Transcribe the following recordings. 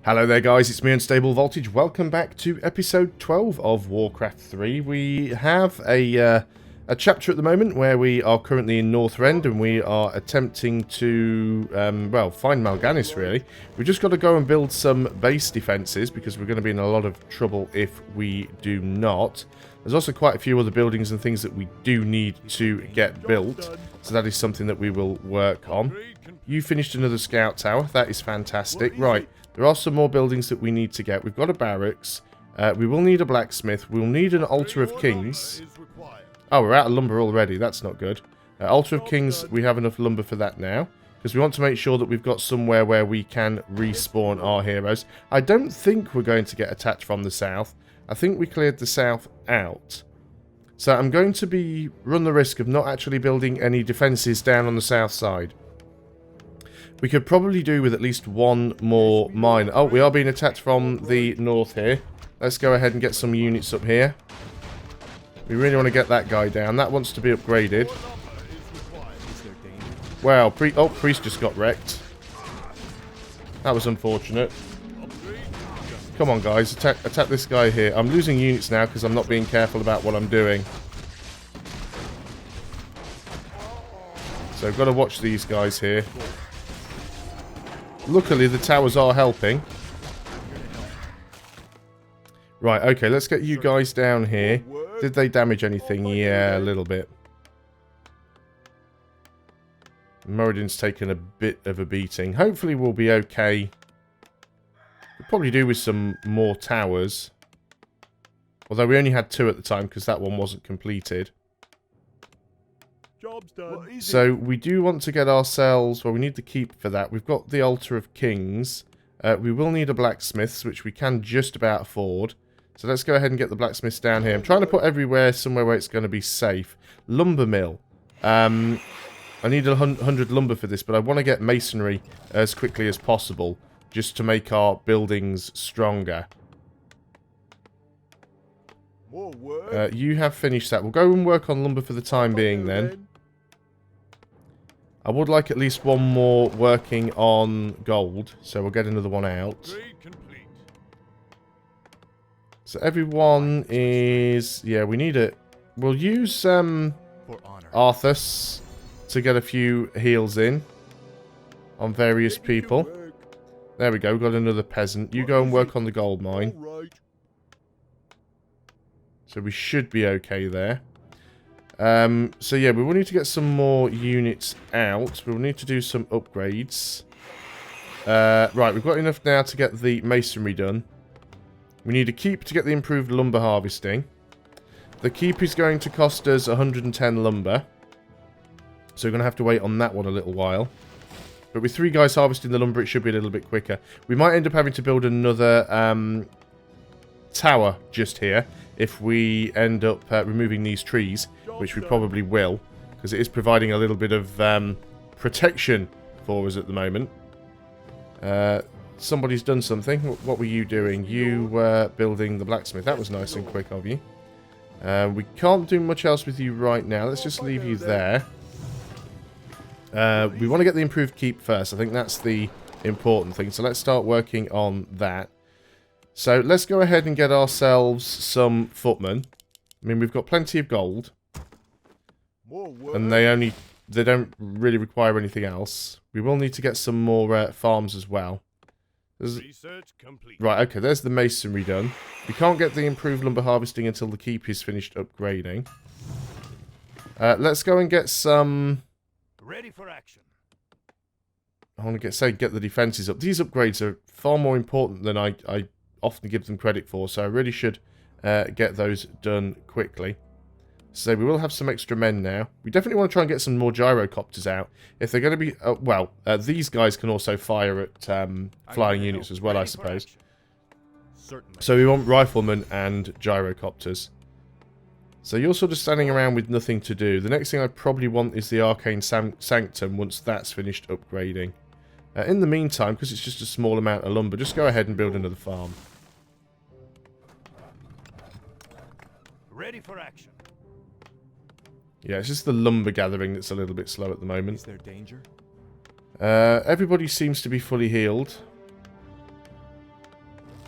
Hello there guys, it's me Unstable Voltage. Welcome back to episode 12 of Warcraft 3. We have a chapter at the moment where we are currently in Northrend and we are attempting to, well, find Mal'Ganis really. We've just got to go and build some base defences because we're going to be in a lot of trouble if we do not. There's also quite a few other buildings and things that we do need to get built, so that is something that we will work on. You finished another scout tower, that is fantastic. Right. There are some more buildings that we need to get. We've got a barracks. We will need a blacksmith. We'll need an altar of kings. Oh, we're out of lumber already. That's not good. Altar of kings, we have enough lumber for that now. Because we want to make sure that we've got somewhere where we can respawn our heroes. I don't think we're going to get attacked from the south. I think we cleared the south out. So I'm going to run the risk of not actually building any defences down on the south side. We could probably do with at least one more mine. Oh, we are being attacked from the north here. Let's go ahead and get some units up here. We really want to get that guy down. That wants to be upgraded. Wow, Priest just got wrecked. That was unfortunate. Come on, guys. Attack this guy here. I'm losing units now because I'm not being careful about what I'm doing. So I've got to watch these guys here. Luckily, the towers are helping. Right, okay, let's get you guys down here. Did they damage anything? Yeah, a little bit. Moradin's taken a bit of a beating. Hopefully we'll be okay. We'll probably do with some more towers. Although we only had 2 at the time because that one wasn't completed. Job's done. So we do want to get ourselves, well, we need the keep for that. We've got the altar of kings. We will need a blacksmiths, which we can just about afford. So let's go ahead and get the blacksmiths down here. I'm trying to put everywhere somewhere where it's going to be safe. Lumber mill. I need 100 lumber for this, but I want to get masonry as quickly as possible, just to make our buildings stronger. More work. You have finished that. We'll go and work on lumber for the time being then. I would like at least one more working on gold, so we'll get another one out. So everyone is... yeah, we need it. We'll use Arthas to get a few heals in on various people. There we go, we've got another peasant. You go and work on the gold mine. So we should be okay there. So yeah, we will need to get some more units out. We'll need to do some upgrades. Right, we've got enough now to get the masonry done. We need a keep to get the improved lumber harvesting. The keep is going to cost us 110 lumber. So we're going to have to wait on that one a little while. But with 3 guys harvesting the lumber, it should be a little bit quicker. We might end up having to build another tower just here if we end up removing these trees, which we probably will, because it is providing a little bit of protection for us at the moment. Somebody's done something. What were you doing? You were building the blacksmith. That was nice and quick of you. We can't do much else with you right now. Let's just leave you there. We want to get the improved keep first. I think that's the important thing. So let's start working on that. So let's go ahead and get ourselves some footmen. I mean, we've got plenty of gold. And they don't really require anything else. We will need to get some more farms as well. Right, okay, there's the masonry done. We can't get the improved lumber harvesting until the keep is finished upgrading. Let's go and get some... Ready for action. I want to get the defences up. These upgrades are far more important than I often give them credit for, so I really should get those done quickly. So we will have some extra men now. We definitely want to try and get some more gyrocopters out. If they're going to be... these guys can also fire at flying units as well, I suppose. So we want riflemen and gyrocopters. So you're sort of standing around with nothing to do. The next thing I probably want is the Arcane Sanctum once that's finished upgrading. In the meantime, because it's just a small amount of lumber, just go ahead and build another farm. Ready for action. Yeah, it's just the lumber gathering that's a little bit slow at the moment. Is there danger? Everybody seems to be fully healed.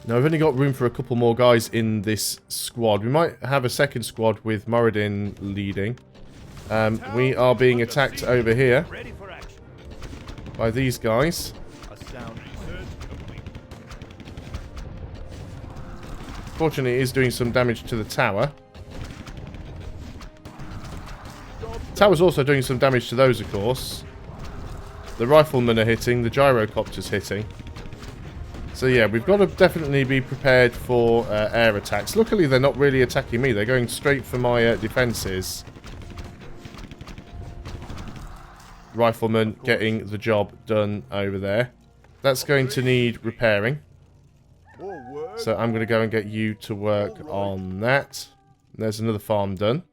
Now, we've only got room for a couple more guys in this squad. We might have a second squad with Moradin leading. We are being attacked over here Ready for action. by these guys. A sound research complete. Fortunately, it is doing some damage to the tower. The tower's also doing some damage to those, of course. The riflemen are hitting, the gyrocopter's hitting. So yeah, we've got to definitely be prepared for air attacks. Luckily, they're not really attacking me. They're going straight for my defences. Rifleman getting the job done over there. That's going to need repairing. More word. So I'm going to go and get you to work on that. There's another farm done.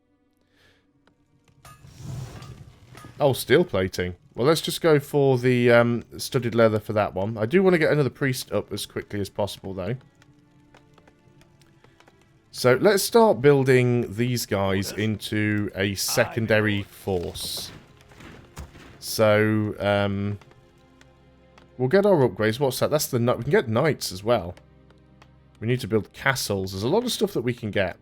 Oh, steel plating. Well, let's just go for the studded leather for that one. I do want to get another priest up as quickly as possible, though. So let's start building these guys into a secondary force. So, we'll get our upgrades. What's that? That's the... We can get knights as well. We need to build castles. There's a lot of stuff that we can get.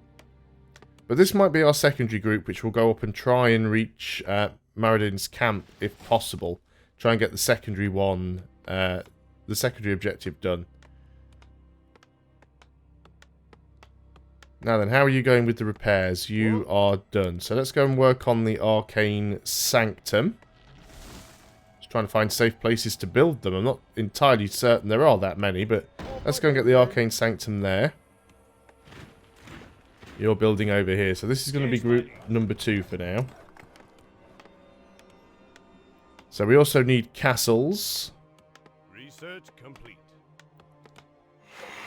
But this might be our secondary group, which will go up and try and reach Moradin's camp, if possible. Try and get the secondary one, the secondary objective done. Now then, how are you going with the repairs? You are done. So let's go and work on the Arcane Sanctum. Just trying to find safe places to build them. I'm not entirely certain there are that many, but let's go and get the Arcane Sanctum there. You're building over here. So this is going to be group number 2 for now. So we also need castles. Research complete.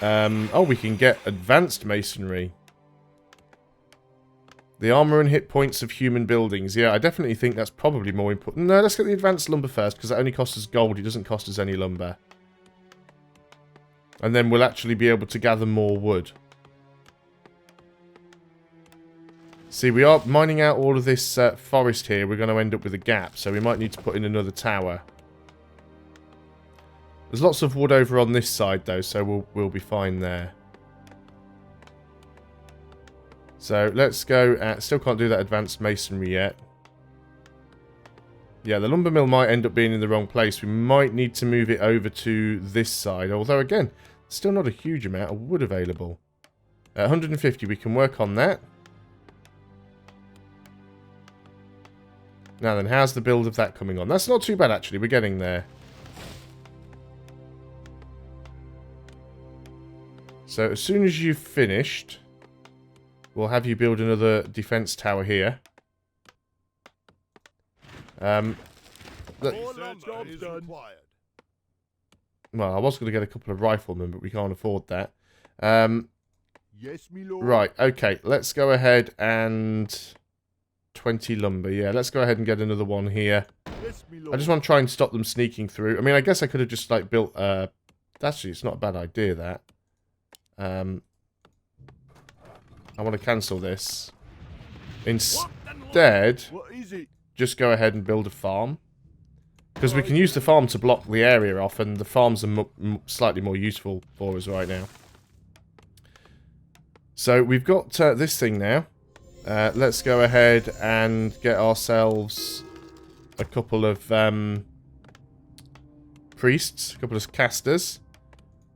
Oh, we can get advanced masonry. The armor and hit points of human buildings. Yeah, I definitely think that's probably more important. No, let's get the advanced lumber first, because that only costs us gold. It doesn't cost us any lumber. And then we'll actually be able to gather more wood. See, we are mining out all of this forest here. We're going to end up with a gap, so we might need to put in another tower. There's lots of wood over on this side, though, so we'll be fine there. So let's go at... Still can't do that advanced masonry yet. Yeah, the lumber mill might end up being in the wrong place. We might need to move it over to this side. Although, again, still not a huge amount of wood available. At 150, we can work on that. Now then, how's the build of that coming on? That's not too bad, actually. We're getting there. So, as soon as you've finished, we'll have you build another defense tower here. Well, I was going to get a couple of riflemen, but we can't afford that. Yes, me lord. Right, okay. Let's go ahead and... 20 lumber. Yeah, let's go ahead and get another one here. Yes, me lord. I just want to try and stop them sneaking through. I mean, I guess I could have just, like, built... Actually, it's not a bad idea, that. I want to cancel this. Instead, What is it? just go ahead and build a farm. Because we can use the farm to block the area off, and the farms are slightly more useful for us right now. So, we've got this thing now. Let's go ahead and get ourselves a couple of priests, a couple of casters.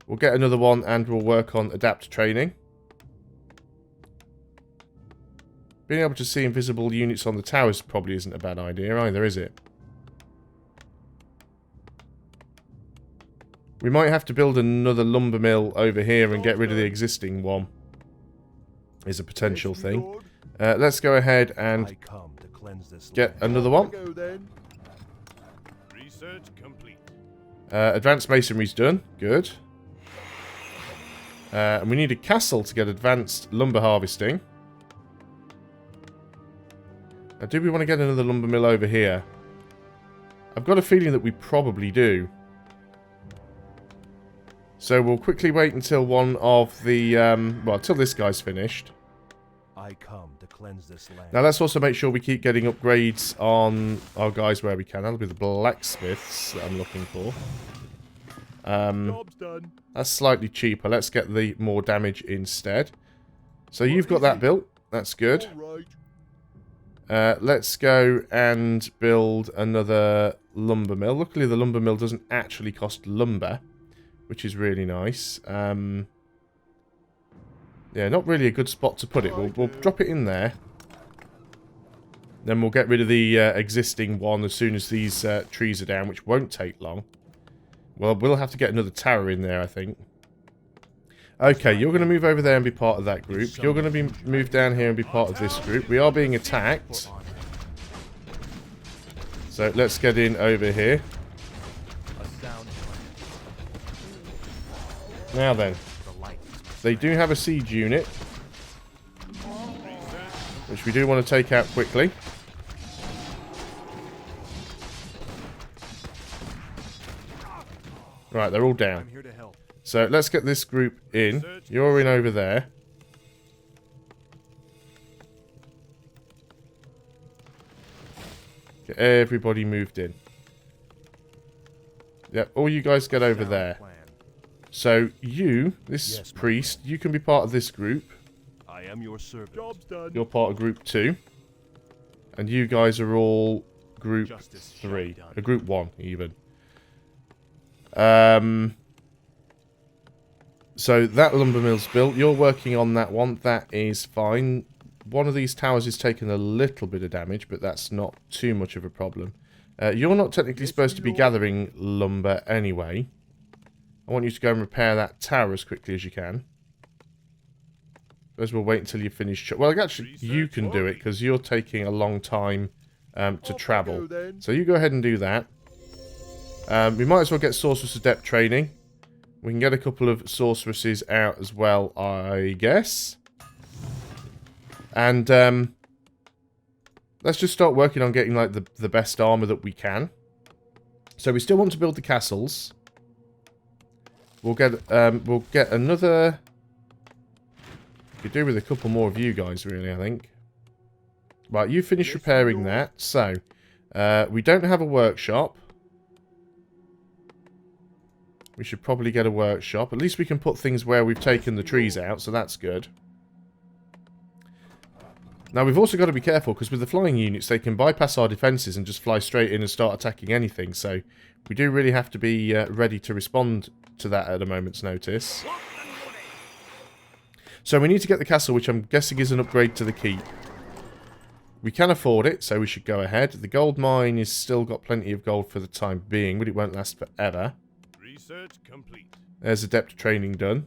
We'll get another one and we'll work on adapt training. Being able to see invisible units on the towers probably isn't a bad idea either, is it? We might have to build another lumber mill over here and get rid of the existing one. Is a potential thing. Let's go ahead and get another one. Research complete. Advanced masonry's done. Good. And we need a castle to get advanced lumber harvesting. Now, do we want to get another lumber mill over here? I've got a feeling that we probably do. So we'll quickly wait until one of the... well, until this guy's finished. I come to cleanse this land. Now let's also make sure we keep getting upgrades on our guys where we can. That'll be the blacksmiths that I'm looking for. Job's done. That's slightly cheaper. Let's get the more damage instead. So you've got that built. That's good. All right. Let's go and build another lumber mill. Luckily, the lumber mill doesn't actually cost lumber, which is really nice. Yeah, not really a good spot to put it. We'll drop it in there. Then we'll get rid of the existing one as soon as these trees are down, which won't take long. Well, we'll have to get another tower in there, I think. Okay, you're going to move over there and be part of that group. You're going to be moved down here and be part of this group. We are being attacked. So let's get in over here. Now then. They do have a siege unit, which we do want to take out quickly. Right, they're all down. I'm here to help. So let's get this group in. You're in over there. Get everybody moved in. Yep, all you guys get over there. So you, this Yes, priest, you can be part of this group. I am your servant. Job's done. You're part of group 2. And you guys are all group Justice shall be 3. done. Group 1, even. So that lumber mill's built. You're working on that one. That is fine. One of these towers is taking a little bit of damage, but that's not too much of a problem. You're not technically supposed to be gathering lumber anyway. I want you to go and repair that tower as quickly as you can. Suppose we'll wait until you finish. Well, actually, you can do it because you're taking a long time to travel. So you go ahead and do that. We might as well get Sorceress Adept training. We can get a couple of sorceresses out as well, I guess. And let's just start working on getting like the best armor that we can. So we still want to build the castles. We'll get another. Could do with a couple more of you guys, really. I think. Right, you finish repairing that. So we don't have a workshop. We should probably get a workshop. At least we can put things where we've taken the trees out, so that's good. Now, we've also got to be careful, because with the flying units, they can bypass our defences and just fly straight in and start attacking anything. So, we do really have to be ready to respond to that at a moment's notice. So, we need to get the castle, which I'm guessing is an upgrade to the keep. We can afford it, so we should go ahead. The gold mine has still got plenty of gold for the time being, but it won't last forever. Research complete. There's adept training done.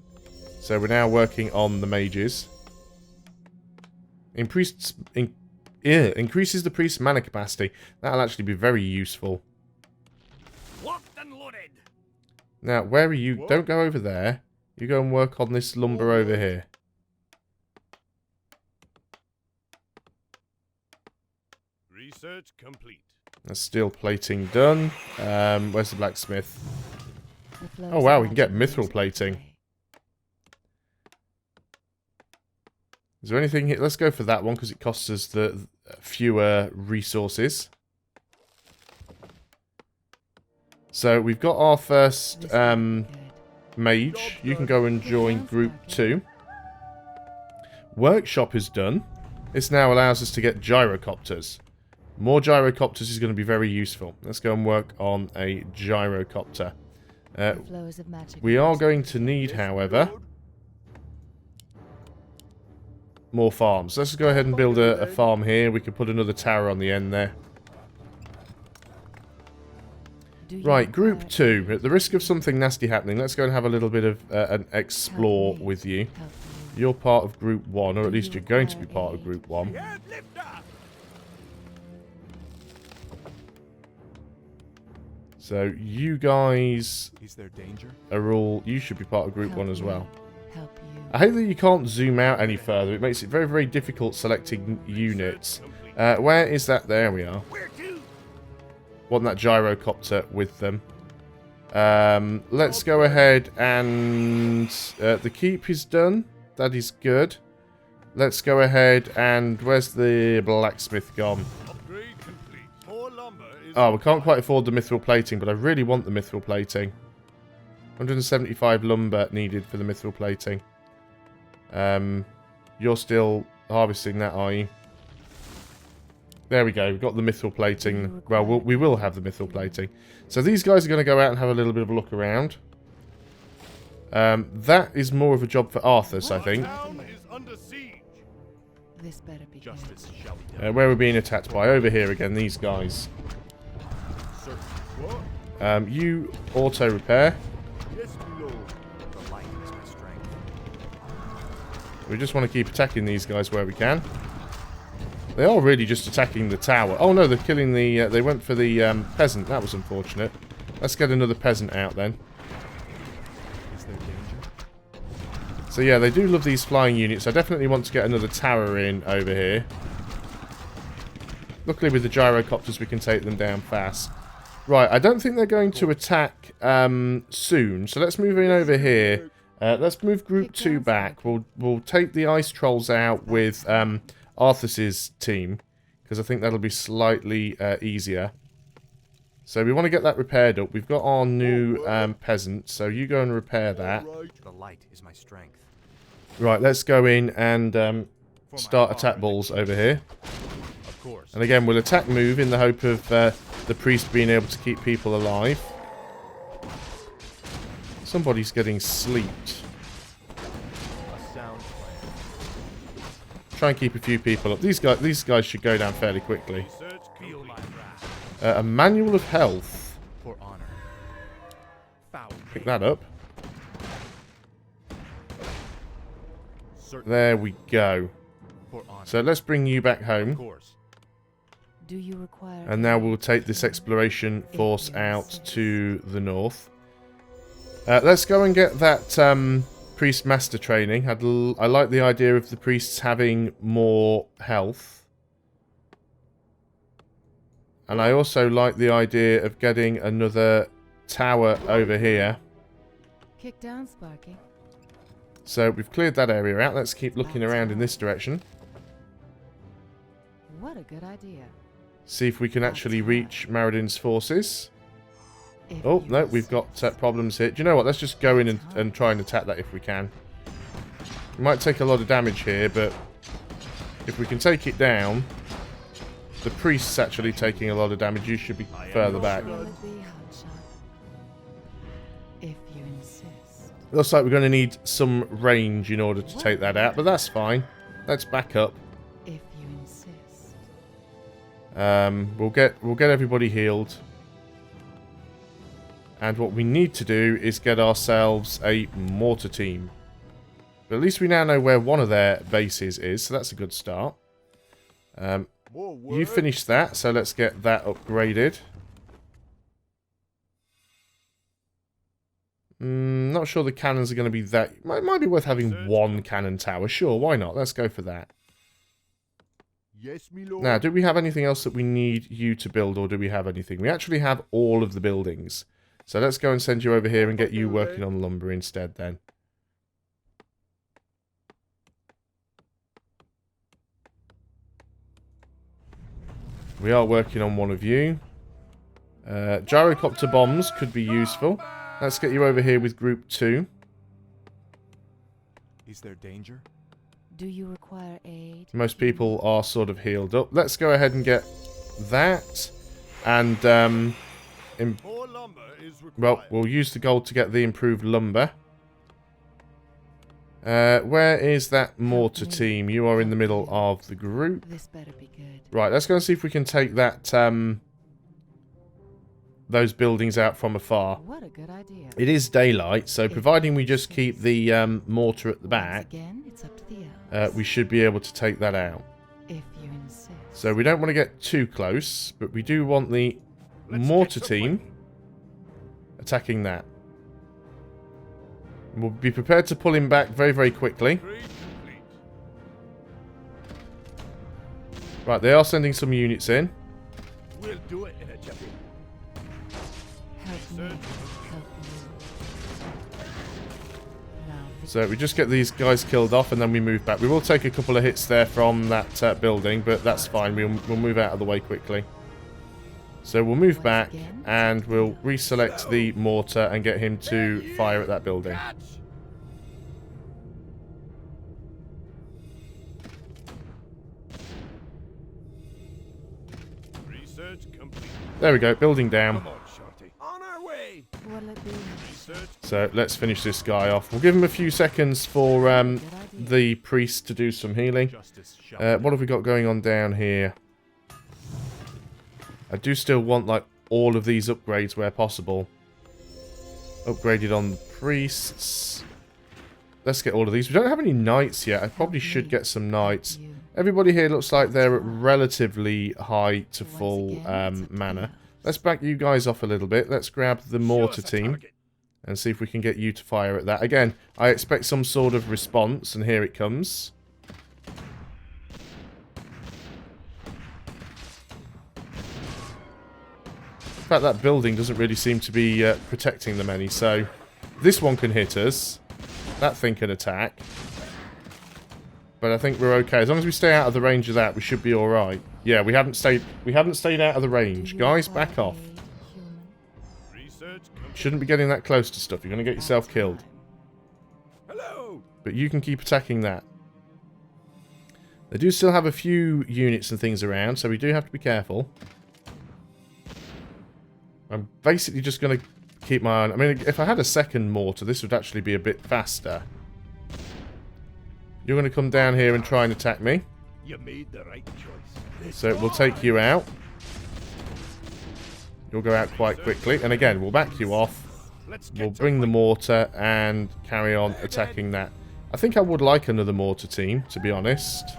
So, we're now working on the mages. Increases the priest's mana capacity. That'll actually be very useful. Locked and loaded. Now, where are you? Don't go over there. You go and work on this lumber over here. Research complete. That's steel plating done. Where's the blacksmith? Oh wow, we can get mithril plating. Is there anything here? Let's go for that one because it costs us the fewer resources. So we've got our first mage. You can go and join group 2. Workshop is done. This now allows us to get gyrocopters. More gyrocopters is going to be very useful. Let's go and work on a gyrocopter. We are going to need, however, more farms. Let's go ahead and build a farm here. We can put another tower on the end there. Right, group 2. At the risk of something nasty happening, let's go and have a little bit of an explore with you. You're part of group 1, or at least you're going to be part of group 1. So you guys are all... You should be part of group 1 as well. I hate that you can't zoom out any further. It makes it very, very difficult selecting units. Where is that? There we are. Want that gyrocopter with them. Let's go ahead and... the keep is done. That is good. Let's go ahead and... Where's the blacksmith gone? Oh, we can't quite afford the mithril plating, but I really want the mithril plating. 175 lumber needed for the mithril plating. You're still harvesting that, are you? There we go. We've got the mithril plating. Well, we will have the mithril plating. So these guys are going to go out and have a little bit of a look around. That is more of a job for Arthas, I think. Town is under siege. This better be Justice shall be done. Where we're being attacked by. Over here again, these guys. Sir. What? You auto-repair. Yes, my lord. The light is my strength. We just want to keep attacking these guys where we can. They are really just attacking the tower. Oh no, they're killing the... they went for the peasant. That was unfortunate. Let's get another peasant out then. Is there danger? So yeah, they do love these flying units. I definitely want to get another tower in over here. Luckily with the gyrocopters we can take them down fast. Right, I don't think they're going to attack soon. So let's move in over here. Let's move group 2 back. We'll take the ice trolls out with Arthas's team, because I think that'll be slightly easier. So we want to get that repaired up. We've got our new peasant, so you go and repair that. The light is my strength. Right, let's go in and start attack balls over here. Of course. And again, we'll attack move in the hope of the priest being able to keep people alive. Somebody's getting sleeped. A sound plan. Try and keep a few people up. These guys should go down fairly quickly. Research feel my wrath. A manual of health. For honor. Foul. Pick that up. Certain. There we go. For honor. So let's bring you back Of home. course. Do you require... And now we'll take this exploration force out to the north. Let's go and get that priest master training. I like the idea of the priests having more health. And I also like the idea of getting another tower over here. Kick down, Sparky. So we've cleared that area out. Let's keep looking around in this direction. What a good idea. See if we can actually reach Maradin's forces. If Oh, you no, we've got problems here. Do you know what? Let's just go in and try and attack that if we can. We might take a lot of damage here, but if we can take it down... The priest's actually taking a lot of damage. You should be further back. Will it be, Hotshot? If you insist. Looks like we're going to need some range in order to take that out, but that's fine. Let's back up. If you insist. We'll get everybody healed. And what we need to do is get ourselves a mortar team. But at least we now know where one of their bases is, so that's a good start. You finished that, so let's get that upgraded. Not sure the cannons are going to be that... Might be worth having one cannon tower. Sure, why not? Let's go for that. Yes, me lord. Now, do we have anything else that we need you to build, or do we have anything? We actually have all of the buildings. So let's go and send you over here and get you working on lumber instead then. We are working on one of you. Gyrocopter bombs could be useful. Let's get you over here with group 2. Is there danger? Do you require aid? Most people are sort of healed up. Let's go ahead and get that. And, More lumber is required. well, we'll use the gold to get the improved lumber. Where is that mortar team? You are in the middle of the group. This better be good. Right, let's go and see if we can take that, those buildings out from afar. What a good idea. It is daylight, so providing we just keep the mortar at the back, Once again, it's up to the elves. we should be able to take that out. If you insist. So we don't want to get too close, but we do want the mortar team attacking that. And we'll be prepared to pull him back very, very quickly. Upgrade complete. Right, they are sending some units in. We'll do it in a jiffy. Help me. Help you. Now, So we just get these guys killed off and then we move back. We will take a couple of hits there from that building, but that's fine. We'll move out of the way quickly. So we'll move Once back again, and we'll reselect the mortar and get him to fire at that building. Research complete. There we go, building down. Come on, Shorty. On our way. What'll it be? Research. So let's finish this guy off. We'll give him a few seconds for the priest to do some healing. Justice shall What have we got going on down here? I do still want, like, all of these upgrades where possible. Upgraded on the priests. Let's get all of these. We don't have any knights yet. I probably should get some knights. You. Everybody here looks like they're at relatively high to full mana. Let's back you guys off a little bit. Let's grab the mortar team and see if we can get you to fire at that. Again, I expect some sort of response, and here it comes. In fact, that building doesn't really seem to be protecting them any, so this one can hit us. That thing can attack. But I think we're okay. As long as we stay out of the range of that, we should be alright. Yeah, we haven't stayed out of the range. Guys, back off. Research complete. Shouldn't be getting that close to stuff. You're going to get yourself killed. Hello. But you can keep attacking that. They do still have a few units and things around, so we do have to be careful. I'm basically just going to keep my eye on... I mean, if I had a second mortar, this would actually be a bit faster. You're going to come down here and try and attack me. You made the right choice. So we'll take you out. You'll go out quite quickly. And again, we'll back you off. Let's We'll get to bring the mortar and carry on attacking that. I think I would like another mortar team, to be honest.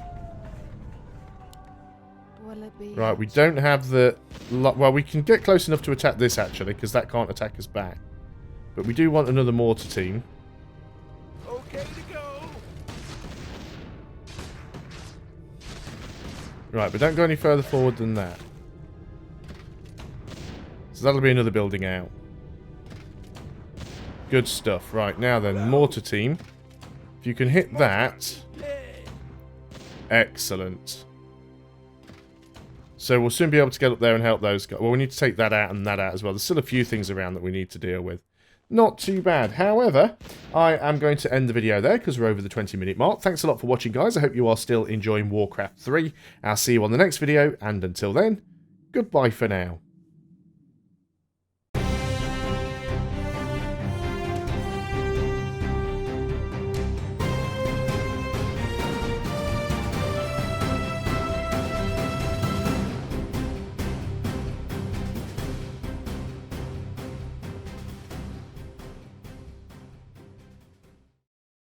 Will it be? Right, we don't have the... Well, we can get close enough to attack this, actually, because that can't attack us back. But we do want another mortar team. Okay to go. Right, but don't go any further forward than that. So that'll be another building out. Good stuff. Right, now then, mortar team. If you can hit that... Excellent. So we'll soon be able to get up there and help those guys. Well, we need to take that out and that out as well. There's still a few things around that we need to deal with. Not too bad. However, I am going to end the video there because we're over the 20-minute mark. Thanks a lot for watching, guys. I hope you are still enjoying Warcraft 3. I'll see you on the next video, and until then, goodbye for now.